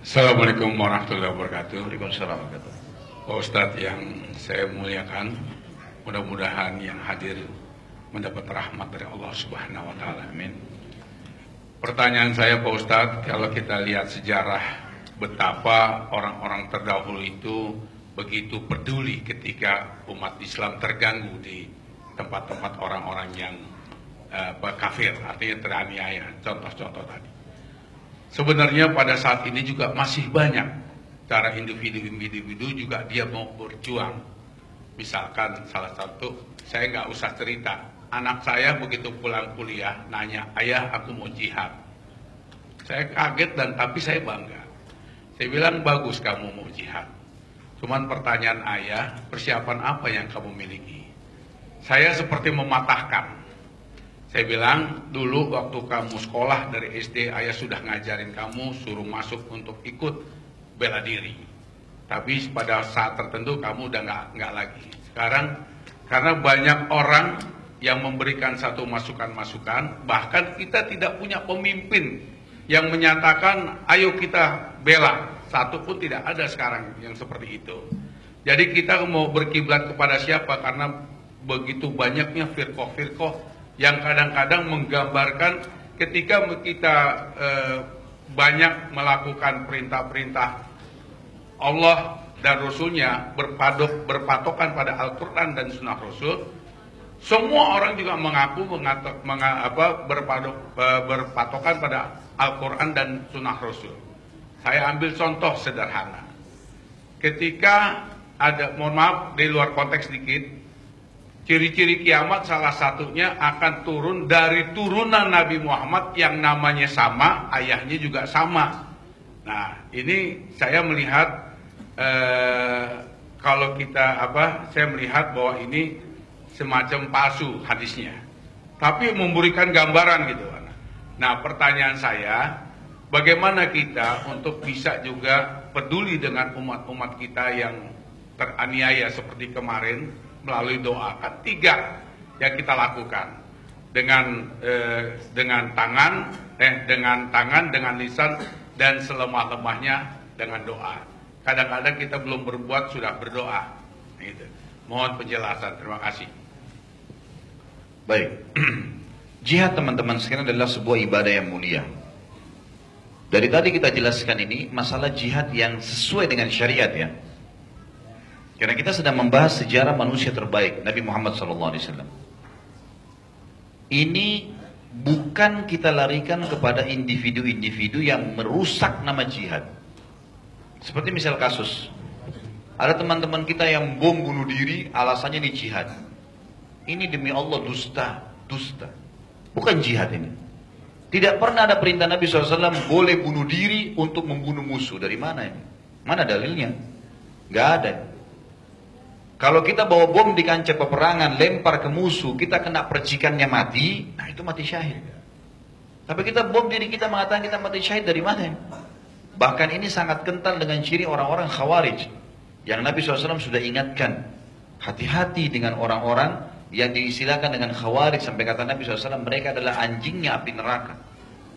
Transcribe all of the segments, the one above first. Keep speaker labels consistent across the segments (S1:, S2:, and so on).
S1: Assalamualaikum warahmatullahi wabarakatuh.
S2: Waalaikumsalam warahmatullahi
S1: Pak Ustadz yang saya muliakan, mudah-mudahan yang hadir mendapat rahmat dari Allah Subhanahu wa Ta'ala. Amin. Pertanyaan saya, Pak Ustadz, kalau kita lihat sejarah betapa orang-orang terdahulu itu begitu peduli ketika umat Islam terganggu di tempat-tempat orang-orang yang kafir, artinya teraniaya. Contoh-contoh tadi. Sebenarnya pada saat ini juga masih banyak cara individu-individu juga dia mau berjuang. Misalkan salah satu, saya nggak usah cerita, anak saya begitu pulang kuliah nanya, ayah aku mau jihad. Saya kaget dan tapi saya bangga. Saya bilang bagus kamu mau jihad. Cuman pertanyaan ayah, persiapan apa yang kamu miliki? Saya seperti mematahkan. Saya bilang, dulu waktu kamu sekolah dari SD, ayah sudah ngajarin kamu, suruh masuk untuk ikut bela diri. Tapi pada saat tertentu kamu udah nggak lagi. Sekarang, karena banyak orang yang memberikan satu masukan-masukan, bahkan kita tidak punya pemimpin yang menyatakan, ayo kita bela. Satu pun tidak ada sekarang yang seperti itu. Jadi kita mau berkiblat kepada siapa? Karena begitu banyaknya firqoh-firqoh yang kadang-kadang menggambarkan ketika kita banyak melakukan perintah-perintah Allah dan Rasulnya berpatokan pada Al-Quran dan Sunnah Rasul, semua orang juga mengaku berpatokan pada Al-Quran dan Sunnah Rasul. Saya ambil contoh sederhana. Ketika ada, mohon maaf di luar konteks sedikit, ciri-ciri kiamat salah satunya akan turun dari turunan Nabi Muhammad yang namanya sama, ayahnya juga sama. Nah, ini saya melihat kalau kita saya melihat bahwa ini semacam palsu hadisnya. Tapi memberikan gambaran gitu. Nah, pertanyaan saya, bagaimana kita untuk bisa juga peduli dengan umat-umat kita yang teraniaya seperti kemarin? Melalui doa, kan tiga yang kita lakukan dengan tangan, dengan lisan, dan selemah-lemahnya dengan doa. Kadang-kadang kita belum berbuat sudah berdoa. Gitu. Mohon penjelasan. Terima kasih.
S2: Baik, jihad teman-teman sekalian adalah sebuah ibadah yang mulia. Dari tadi kita jelaskan ini masalah jihad yang sesuai dengan syariat ya. Karena kita sedang membahas sejarah manusia terbaik, Nabi Muhammad SAW. Ini bukan kita larikan kepada individu-individu yang merusak nama jihad. Seperti misal kasus, ada teman-teman kita yang bom bunuh diri, alasannya ini jihad. Ini demi Allah dusta. Bukan jihad ini. Tidak pernah ada perintah Nabi SAW boleh bunuh diri untuk membunuh musuh. Dari mana ini? Mana dalilnya? Gak ada. Kalau kita bawa bom di kancah peperangan, lempar ke musuh, kita kena percikannya mati, nah itu mati syahid. Tapi kita bom diri kita mengatakan kita mati syahid dari mana? Bahkan ini sangat kental dengan ciri orang-orang khawarij. Yang Nabi SAW sudah ingatkan, hati-hati dengan orang-orang yang diistilahkan dengan khawarij. Sampai kata Nabi SAW, mereka adalah anjingnya api neraka.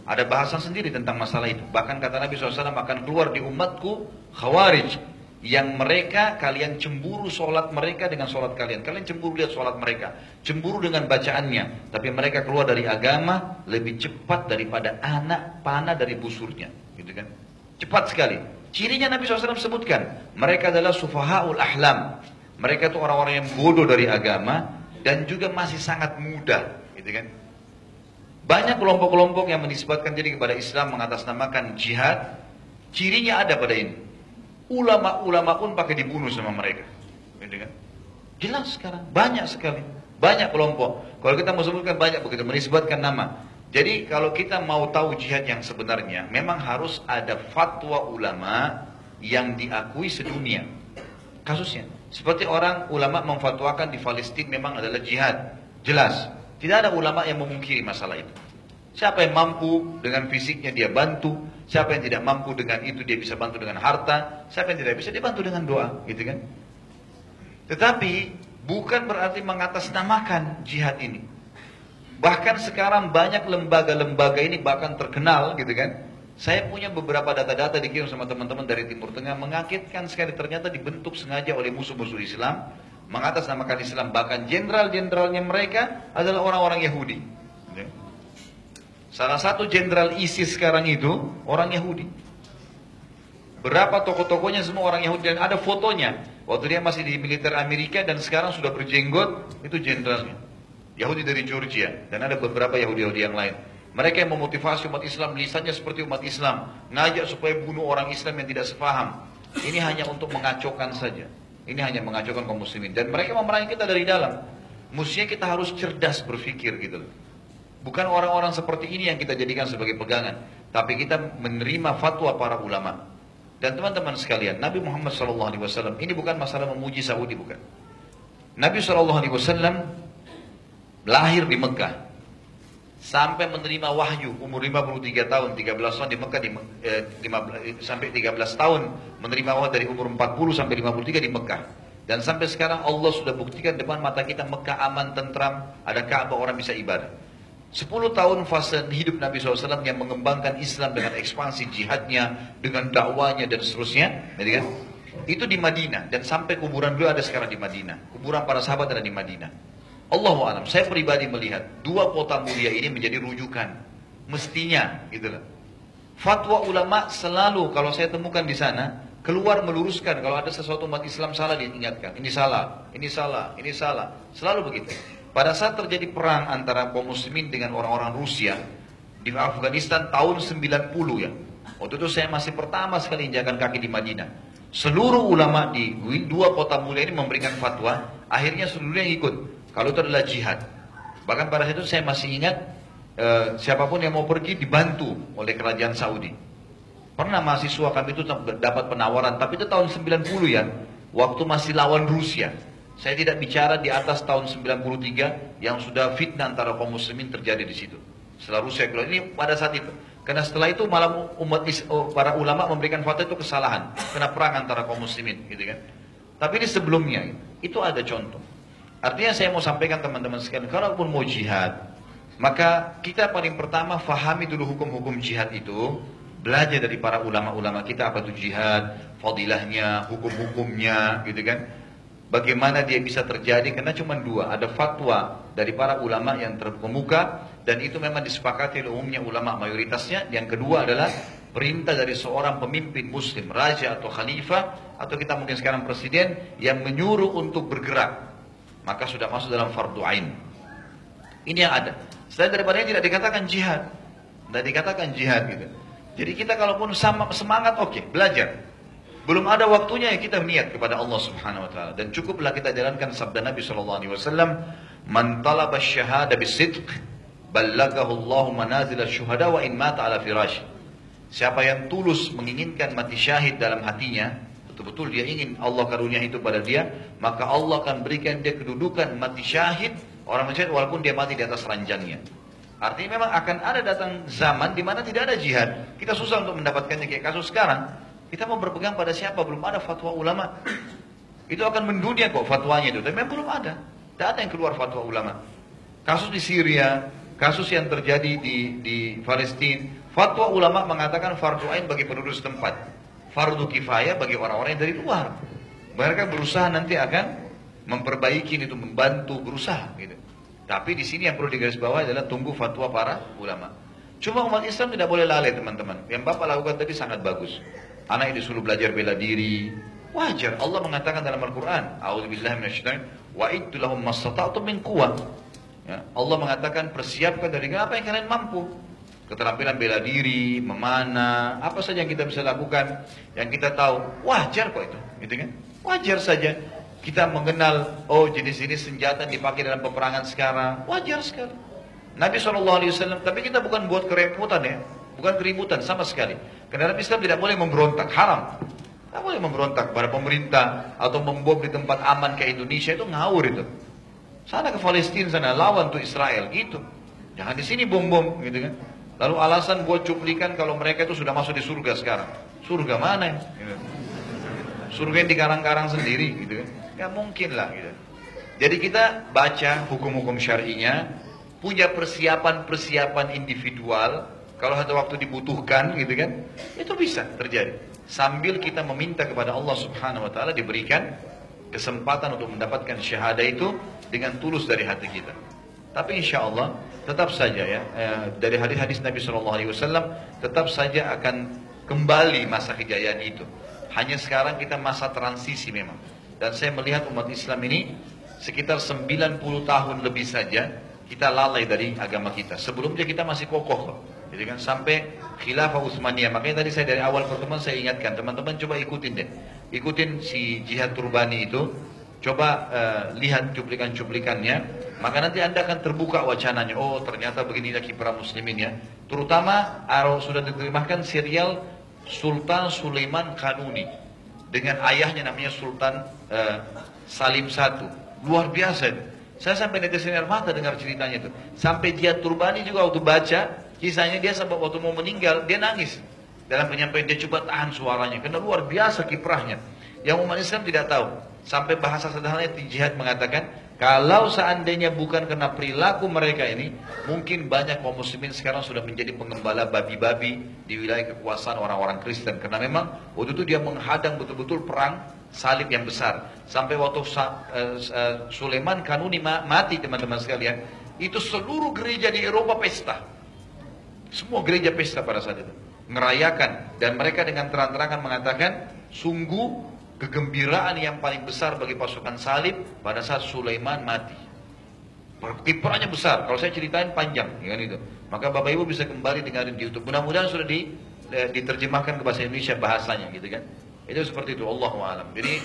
S2: Ada bahasan sendiri tentang masalah itu. Bahkan kata Nabi SAW akan keluar di umatku khawarij. Yang mereka, kalian cemburu sholat mereka dengan sholat kalian. Kalian cemburu lihat sholat mereka. Cemburu dengan bacaannya. Tapi mereka keluar dari agama lebih cepat daripada anak panah dari busurnya. Gitu kan? Cepat sekali. Cirinya Nabi SAW sebutkan. Mereka adalah sufahaul ahlam. Mereka itu orang-orang yang bodoh dari agama. Dan juga masih sangat muda. Gitu kan? Banyak kelompok-kelompok yang menisbatkan diri kepada Islam mengatasnamakan jihad. Cirinya ada pada ini. Ulama-ulama pun pakai dibunuh sama mereka. Gitu kan? Jelas sekarang, banyak sekali. Banyak kelompok. Kalau kita mau sebutkan banyak begitu, menisbatkan nama. Jadi kalau kita mau tahu jihad yang sebenarnya, memang harus ada fatwa ulama yang diakui sedunia. Kasusnya, seperti orang ulama memfatwakan di Palestina memang adalah jihad. Jelas, tidak ada ulama yang memungkiri masalah itu. Siapa yang mampu dengan fisiknya dia bantu. Siapa yang tidak mampu dengan itu dia bisa bantu dengan harta. Siapa yang tidak bisa dia bantu dengan doa, gitu kan? Tetapi bukan berarti mengatasnamakan jihad ini. Bahkan sekarang banyak lembaga-lembaga ini bahkan terkenal, gitu kan? Saya punya beberapa data-data dikirim sama teman-teman dari Timur Tengah, mengagetkan sekali, ternyata dibentuk sengaja oleh musuh-musuh Islam, mengatasnamakan Islam, bahkan jenderal-jenderalnya mereka adalah orang-orang Yahudi. Salah satu jenderal ISIS sekarang itu orang Yahudi. Berapa tokoh-tokohnya semua orang Yahudi, dan ada fotonya waktu dia masih di militer Amerika dan sekarang sudah berjenggot, itu jenderalnya. Yahudi dari Georgia, dan ada beberapa Yahudi-Yahudi yang lain. Mereka yang memotivasi umat Islam, lisannya seperti umat Islam, ngajak supaya bunuh orang Islam yang tidak sepaham. Ini hanya untuk mengacaukan saja. Ini hanya mengacaukan kaum muslimin. Dan mereka memerangi kita dari dalam. Mestinya kita harus cerdas berpikir gitu loh. Bukan orang-orang seperti ini yang kita jadikan sebagai pegangan, tapi kita menerima fatwa para ulama. Dan teman-teman sekalian, Nabi Muhammad SAW, ini bukan masalah memuji Saudi, bukan. Nabi SAW lahir di Mekah. Sampai menerima wahyu umur 53 tahun, 13 tahun di Mekah, sampai 13 tahun menerima wahyu dari umur 40 sampai 53 di Mekah. Dan sampai sekarang Allah sudah buktikan depan mata kita Mekah aman, tentram, ada Ka'bah, orang bisa ibadah. 10 tahun fase hidup Nabi SAW yang mengembangkan Islam dengan ekspansi jihadnya, dengan dakwanya dan seterusnya, gitu kan? Itu di Madinah, dan sampai kuburan beliau ada sekarang di Madinah. Kuburan para sahabat ada di Madinah. Allahu a'lam, saya pribadi melihat dua kota mulia ini menjadi rujukan, mestinya, gitulah. Fatwa ulama selalu kalau saya temukan di sana keluar meluruskan kalau ada sesuatu umat Islam salah, diingatkan, ini salah, ini salah, ini salah, selalu begitu. Pada saat terjadi perang antara kaum muslimin dengan orang-orang Rusia di Afghanistan tahun 90 ya, waktu itu saya masih pertama sekali injakan kaki di Madinah. Seluruh ulama di dua kota mulia ini memberikan fatwa, akhirnya seluruhnya ikut. Kalau itu adalah jihad. Bahkan pada saat itu saya masih ingat, siapapun yang mau pergi dibantu oleh kerajaan Saudi. Pernah mahasiswa kami itu dapat penawaran, tapi itu tahun 90 ya, waktu masih lawan Rusia. Saya tidak bicara di atas tahun 93 yang sudah fitnah antara kaum muslimin terjadi di situ. Setelah Rusia keluar, ini pada saat itu. Karena setelah itu malah para ulama memberikan fatwa itu kesalahan, kena perang antara kaum muslimin, gitu kan. Tapi ini sebelumnya, itu ada contoh. Artinya saya mau sampaikan teman-teman sekalian, kalaupun mau jihad, maka kita paling pertama fahami dulu hukum-hukum jihad itu, belajar dari para ulama-ulama kita apa itu jihad, fadilahnya, hukum-hukumnya, gitu kan. Bagaimana dia bisa terjadi, karena cuma dua, ada fatwa dari para ulama yang terkemuka, dan itu memang disepakati oleh umumnya ulama mayoritasnya. Yang kedua adalah perintah dari seorang pemimpin muslim, raja atau khalifah, atau kita mungkin sekarang presiden, yang menyuruh untuk bergerak. Maka sudah masuk dalam fardu ain. Ini yang ada. Selain daripada tidak dikatakan jihad. Tidak dikatakan jihad gitu. Jadi kita kalaupun sama semangat, oke, belajar. Belum ada waktunya ya kita niat kepada Allah Subhanahu wa taala, dan cukuplah kita jalankan sabda Nabi sallallahu alaihi wasallam, "Man talaba asy-syahada bis-sidq, ballaghahu Allahu manazil asy-syuhada wa in mata ala firash." Siapa yang tulus menginginkan mati syahid dalam hatinya, betul-betul dia ingin Allah karunia itu pada dia, maka Allah akan berikan dia kedudukan mati syahid, orang mati syahid walaupun dia mati di atas ranjangnya. Artinya memang akan ada datang zaman di mana tidak ada jihad. Kita susah untuk mendapatkannya, kayak kasus sekarang. Kita mau berpegang pada siapa? Belum ada fatwa ulama. Itu akan mendunia kok fatwanya itu, tapi memang belum ada. Tidak ada yang keluar fatwa ulama. Kasus di Syria, kasus yang terjadi di Palestina, fatwa ulama mengatakan fardu ain bagi penduduk setempat, fardu kifayah bagi orang-orang yang dari luar. Mereka berusaha nanti akan memperbaiki itu, membantu, berusaha gitu. Tapi di sini yang perlu digarisbawahi adalah tunggu fatwa para ulama. Cuma umat Islam tidak boleh lalai teman-teman. Yang Bapak lakukan tadi sangat bagus. Anak yang disuruh belajar bela diri, wajar. Allah mengatakan dalam Al-Quran, A'udzubillahi minasyaitonir rajim, wa'iddu lahum mastata'tum min quwwah. Ya, Allah mengatakan persiapkan dari apa yang kalian mampu. Keterampilan bela diri, memanah, apa saja yang kita bisa lakukan, yang kita tahu, wajar kok itu, gitu kan? Wajar saja. Kita mengenal, oh jenis-jenis senjata yang dipakai dalam peperangan sekarang, wajar sekali. Nabi SAW, tapi kita bukan buat kerepotan ya, bukan keributan sama sekali. Karena Nabi Islam tidak boleh memberontak, haram. Tidak boleh memberontak pada pemerintah atau membom di tempat aman kayak Indonesia, itu ngawur itu. Sana ke Palestina sana, lawan tuh Israel, gitu. Jangan di sini bom-bom, gitu kan. Lalu alasan buat cuplikan kalau mereka itu sudah masuk di surga sekarang. Surga mana ya? Gitu. Surga yang di karang-karang sendiri, gitu kan. Gak mungkin lah gitu. Jadi kita baca hukum-hukum syar'inya, punya persiapan-persiapan individual, Kalau ada waktu dibutuhkan gitu kan, itu bisa terjadi. Sambil kita meminta kepada Allah Subhanahu wa taala diberikan kesempatan untuk mendapatkan syahadah itu dengan tulus dari hati kita. Tapi insya Allah tetap saja ya, dari hadis-hadis Nabi SAW tetap saja akan kembali masa kejayaan itu. Hanya sekarang kita masa transisi memang. Dan saya melihat umat Islam ini sekitar 90 tahun lebih saja kita lalai dari agama kita. Sebelumnya kita masih kokoh kok. Jadi kan sampai khilafah Utsmaniyah. Makanya tadi saya dari awal pertemuan saya ingatkan, teman-teman coba ikutin deh. Ikutin si Jihad Turbani itu. Coba lihat cuplikan-cuplikannya. Maka nanti Anda akan terbuka wacananya. Oh ternyata beginilah kiprah muslimin ya. Terutama sudah diterjemahkan serial Sultan Sulaiman Kanuni. Dengan ayahnya namanya Sultan Salim I. Luar biasa itu. Saya sampai netesin air mata dengar ceritanya itu. Sampai Jihad Turbani juga waktu baca kisahnya, dia sampai waktu mau meninggal dia nangis dalam penyampaian. Dia coba tahan suaranya karena luar biasa kiprahnya yang umat Islam tidak tahu. Sampai bahasa sederhananya Jihad mengatakan, kalau seandainya bukan karena perilaku mereka ini, mungkin banyak kaum muslimin sekarang sudah menjadi pengembala babi-babi di wilayah kekuasaan orang-orang Kristen. Karena memang waktu itu dia menghadang betul-betul perang salib yang besar. Sampai waktu Sulaiman Kanuni mati teman-teman sekalian, itu seluruh gereja di Eropa pesta. Semua gereja pesta pada saat itu, ngerayakan. Dan mereka dengan terang-terangan mengatakan, sungguh kegembiraan yang paling besar bagi pasukan salib pada saat Sulaiman mati. Kiprahnya besar. Kalau saya ceritain panjang, ya kan itu. Maka Bapak Ibu bisa kembali dengarin di YouTube. Mudah-mudahan sudah diterjemahkan ke bahasa Indonesia bahasanya, gitu kan. Itu seperti itu. Allahu a'lam. Jadi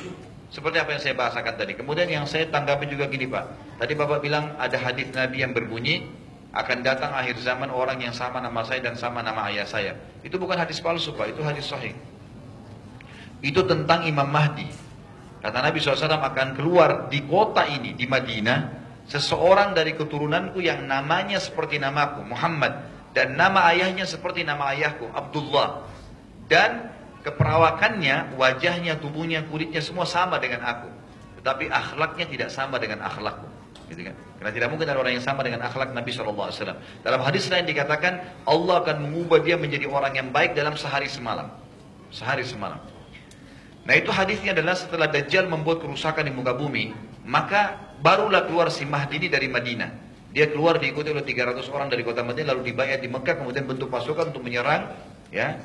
S2: seperti apa yang saya bahasakan tadi. Kemudian yang saya tanggapi juga gini Pak. Tadi Bapak bilang ada hadis Nabi yang berbunyi, akan datang akhir zaman orang yang sama nama saya dan sama nama ayah saya. Itu bukan hadis palsu Pak, itu hadis sahih. Itu tentang Imam Mahdi. Kata Nabi SAW, akan keluar di kota ini, di Madinah, seseorang dari keturunanku yang namanya seperti namaku, Muhammad. Dan nama ayahnya seperti nama ayahku, Abdullah. Dan keperawakannya, wajahnya, tubuhnya, kulitnya semua sama dengan aku. Tetapi akhlaknya tidak sama dengan akhlakku. Gitu kan? Karena tidak mungkin ada orang yang sama dengan akhlak Nabi SAW. Dalam hadis lain dikatakan, Allah akan mengubah dia menjadi orang yang baik dalam sehari semalam. Sehari semalam. Nah itu hadisnya adalah setelah Dajjal membuat kerusakan di muka bumi, maka barulah keluar si Mahdi ini dari Madinah. Dia keluar diikuti oleh 300 orang dari kota Madinah, lalu dibayar di Mekah, kemudian bentuk pasukan untuk menyerang ya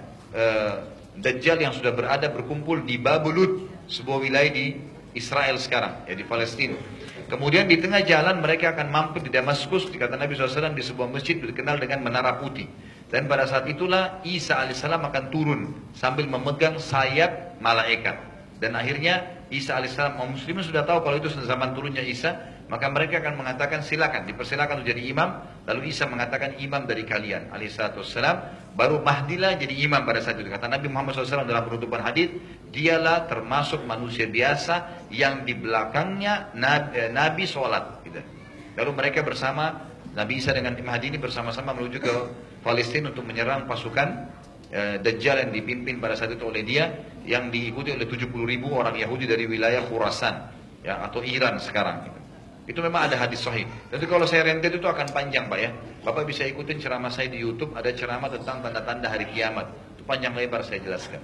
S2: Dajjal yang sudah berkumpul di Babulut, sebuah wilayah di Israel sekarang, ya di Palestina. Kemudian di tengah jalan mereka akan mampir di Damaskus, dikata Nabi SAW, di sebuah masjid dikenal dengan Menara Putih. Dan pada saat itulah Isa alaihissalam akan turun sambil memegang sayap malaikat. Dan akhirnya Isa alaihissalam, kaum muslimin sudah tahu kalau itu zaman turunnya Isa, maka mereka akan mengatakan silakan, dipersilakan untuk jadi imam. Lalu Isa mengatakan imam dari kalian alaihissalam. Baru Mahdilah jadi imam pada saat itu. Kata Nabi Muhammad SAW dalam penutupan hadis, dialah termasuk manusia biasa yang di belakangnya Nabi sholat. Gitu. Lalu mereka bersama Nabi Isa dengan Mahdi ini bersama-sama menuju ke Palestina untuk menyerang pasukan Dajjal yang dipimpin pada saat itu oleh dia, yang diikuti oleh 70.000 orang Yahudi dari wilayah Khurasan ya, atau Iran sekarang. Itu memang ada hadis sahih. Jadi kalau saya rentet itu akan panjang Pak ya. Bapak bisa ikutin ceramah saya di YouTube, ada ceramah tentang tanda-tanda hari kiamat. Itu panjang lebar saya jelaskan.